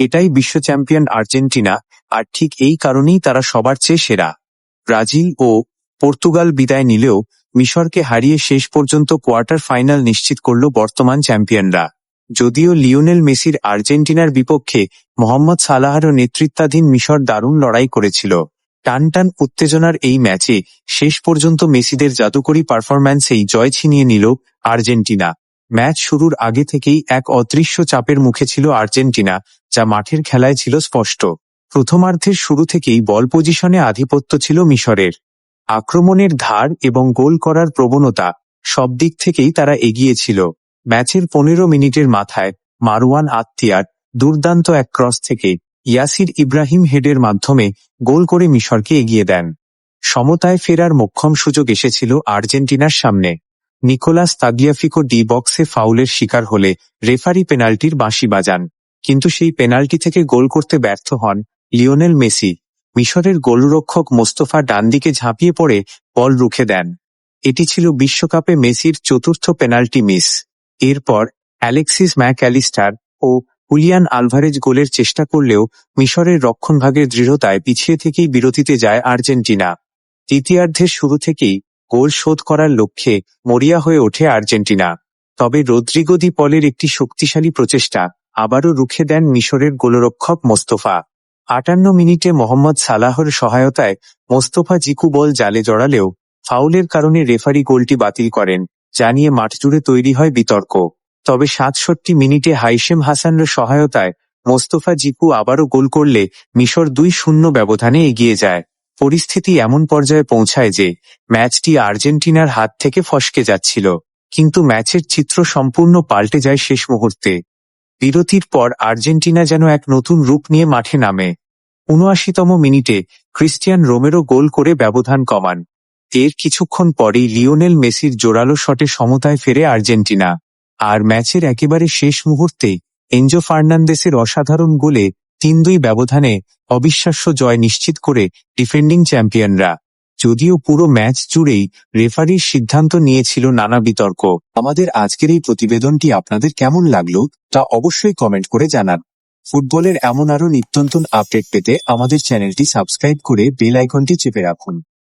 এটাই বিশ্ব champion Argentina, আর ঠিক এই কারণেই তারা সবার চেয়ে সেরা। ব্রাজিল ও পর্তুগাল বিদায় নিলেও মিশরকে হারিয়ে শেষ পর্যন্ত কোয়ার্টার ফাইনাল নিশ্চিত করল বর্তমান চ্যাম্পিয়নরা। যদিও লিওনেল মেসির আর্জেন্টিনার বিপক্ষে মোহাম্মদ সালাহর নেতৃত্বাধীন মিশর দারুণ লড়াই করেছিল। টানটান উত্তেজনার এই ম্যাচে শেষ পর্যন্ত মেসিদের জাদুকরী পারফরম্যান্সেই জয় ছিনিয়ে নিল আর্জেন্টিনা। ম্যাচ শুরুর আগে থেকেই এক অদৃশ্য চাপের মুখে ছিল আর্জেন্টিনা, যা মাঠের খেলায় ছিল স্পষ্ট। প্রথমার্ধের শুরু থেকেই বল পজিশনে আধিপত্য ছিল মিশরের। আক্রমণের ধার এবং গোল করার প্রবণতা সব দিক থেকেই তারা এগিয়ে ছিল। ম্যাচের 15 মিনিটের মাথায় মারওয়ান আত্তিয়ার দুর্দান্ত এক ক্রস থেকে ইয়াসির ইব্রাহিম হেডের মাধ্যমে গোল করে মিশরকে এগিয়ে দেন। সমতায় ফেরার মোক্ষম সুযোগ এসেছিল আর্জেন্টিনার সামনে। নিকোলাস তাগলিয়াফিকো ডি বক্সে ফাউলের শিকার হলে রেফারি পেনাল্টির বাঁশি বাজান, কিন্তু সেই পেনাল্টি থেকে গোল করতে ব্যর্থ হন লিওনেল মেসি। মিশরের গোলরক্ষক মোস্তফা ডান দিকে ঝাঁপিয়ে পড়ে বল রুখে দেন। এটি ছিল বিশ্বকাপে মেসির চতুর্থ পেনাল্টি মিস। এরপর অ্যালেক্সিস ম্যাকঅ্যালিস্টার ও হুলিয়ান আলভারেজ গোলের চেষ্টা করলেও মিশরের রক্ষণভাগের দৃঢ়তায় পিছিয়ে থেকেই বিরতিতে যায় আর্জেন্টিনা। তৃতীয়ার্ধের শুরু থেকেই গোল শোধ করার লক্ষ্যে মরিয়া হয়ে ওঠে আর্জেন্টিনা। তবে রদ্রিগো দি পলের একটি শক্তিশালী প্রচেষ্টা আবারও রুখে দেন মিশরের গোলরক্ষক মোস্তফা। 58 মিনিটে মোহাম্মদ সালাহর সহায়তায় মোস্তফা জিকু বল জালে জড়ালেও ফাউলের কারণে রেফারি গোলটি বাতিল করেন, যা নিয়ে মাঠজুড়ে তৈরি হয় বিতর্ক। তবে 67 মিনিটে হাইশেম হাসানের সহায়তায় মোস্তফা জিকু আবারও গোল করলে মিশর 2-0 ব্যবধানে এগিয়ে যায়। পরিস্থিতি এমন পর্যায়ে পৌঁছায় যে ম্যাচটি আর্জেন্টিনার হাত থেকে ফসকে যাচ্ছিল, কিন্তু ম্যাচের চিত্র সম্পূর্ণ পাল্টে যায় শেষ মুহূর্তে। বিরতির পর আর্জেন্টিনা যেন এক নতুন রূপ নিয়ে মাঠে নামে। ৭৯তম মিনিটে ক্রিস্টিয়ান রোমেরো গোল করে ব্যবধান কমান। এর কিছুক্ষণ পরেই লিওনেল মেসির জোরালো শটে সমতায় ফেরে আর্জেন্টিনা। আর ম্যাচের একেবারে শেষ মুহূর্তে এনজো ফার্নান্দেসের অসাধারণ গোলে ৩-২ ব্যবধানে অবিশ্বাস্য জয় নিশ্চিত করে ডিফেন্ডিং চ্যাম্পিয়নরা। যদিও পুরো ম্যাচ জুড়েই রেফারির সিদ্ধান্ত নিয়েছিল নানা বিতর্ক। আমাদের আজকের এই প্রতিবেদনটি আপনাদের কেমন লাগলো তা অবশ্যই কমেন্ট করে জানান। ফুটবলের এমন আরও নিত্যনতুন আপডেট পেতে আমাদের চ্যানেলটি সাবস্ক্রাইব করে বেল আইকনটি চেপে রাখুন।